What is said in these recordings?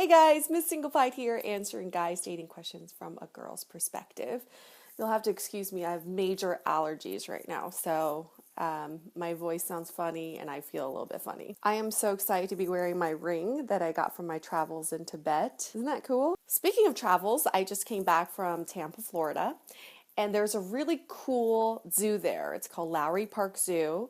guys, Miss Singlefied here, answering guys' dating questions from a girl's perspective. You'll have to excuse me, I have major allergies right now, so my voice sounds funny and I feel a little bit funny. I am so excited to be wearing my ring that I got from my travels in Tibet. Isn't that cool? Speaking of travels, I just came back from Tampa, Florida, and there's a really cool zoo there. It's called Lowry Park Zoo.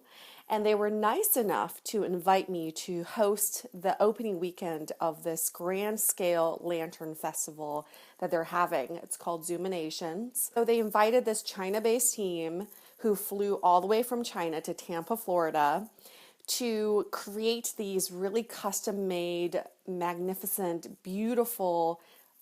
And they were nice enough to invite me to host the opening weekend of this grand scale lantern festival that they're having. It's called Zoominations. So they invited this China-based team who flew all the way from China to Tampa, Florida to create these really custom-made, magnificent, beautiful,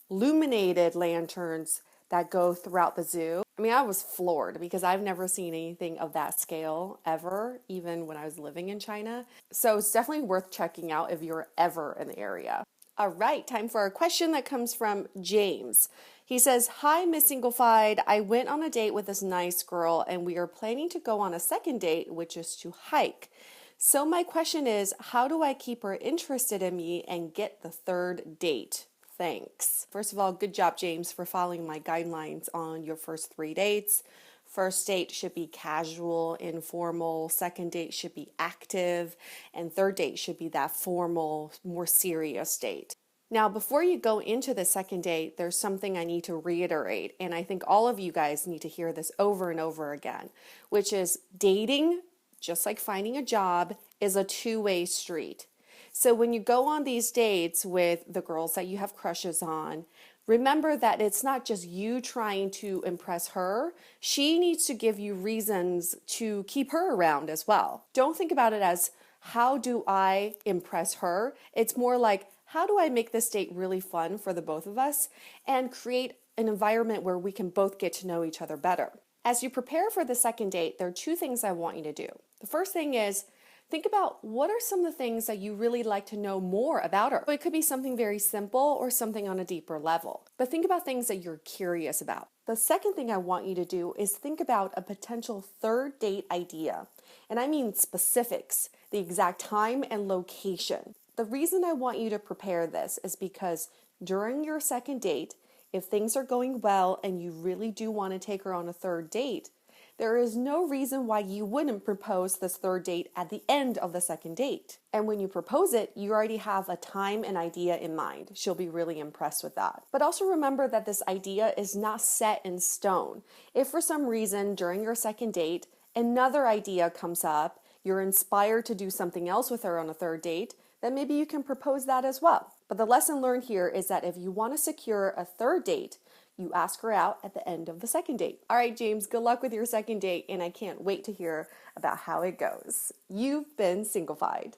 illuminated lanterns that go throughout the zoo. I mean, I was floored because I've never seen anything of that scale ever, even when I was living in China. So it's definitely worth checking out if you're ever in the area. All right, time for a question that comes from James. He says, "Hi, Miss Singlefied. I went on a date with this nice girl and we are planning to go on a second date, which is to hike. So my question is, how do I keep her interested in me and get the third date? Thanks." First of all, good job, James, for following my guidelines on your first 3 dates. First date should be casual, informal. Second date should be active. And third date should be that formal, more serious date. Now, before you go into the second date, there's something I need to reiterate. And I think all of you guys need to hear this over and over again, which is dating, just like finding a job, is a two-way street. So when you go on these dates with the girls that you have crushes on, remember that it's not just you trying to impress her. She needs to give you reasons to keep her around as well. Don't think about it as, how do I impress her? It's more like, how do I make this date really fun for the both of us and create an environment where we can both get to know each other better? As you prepare for the second date, there are 2 things I want you to do. The first thing is, think about what are some of the things that you really like to know more about her. It could be something very simple or something on a deeper level, but think about things that you're curious about. The second thing I want you to do is think about a potential third date idea. And I mean specifics, the exact time and location. The reason I want you to prepare this is because during your second date, if things are going well and you really do want to take her on a third date, there is no reason why you wouldn't propose this third date at the end of the second date. And when you propose it, you already have a time and idea in mind. She'll be really impressed with that. But also remember that this idea is not set in stone. If for some reason during your second date, another idea comes up, you're inspired to do something else with her on a third date, then maybe you can propose that as well. But the lesson learned here is that if you want to secure a third date, you ask her out at the end of the second date. All right, James, good luck with your second date, and I can't wait to hear about how it goes. You've been Singlefied.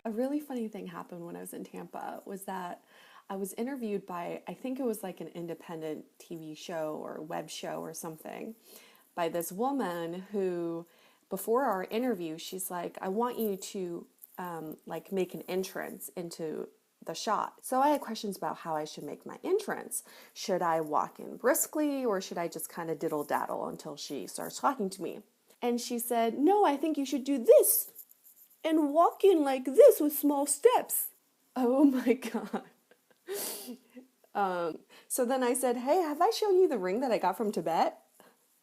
A really funny thing happened when I was in Tampa was that I was interviewed by, I think it was like an independent TV show or web show or something, by this woman who, before our interview, she's like, I want you to make an entrance into the shot. So I had questions about how I should make my entrance. Should I walk in briskly or should I just kind of diddle daddle until she starts talking to me? And she said, no, I think you should do this and walk in like this with small steps. Oh my God. So then I said, hey, have I shown you the ring that I got from Tibet?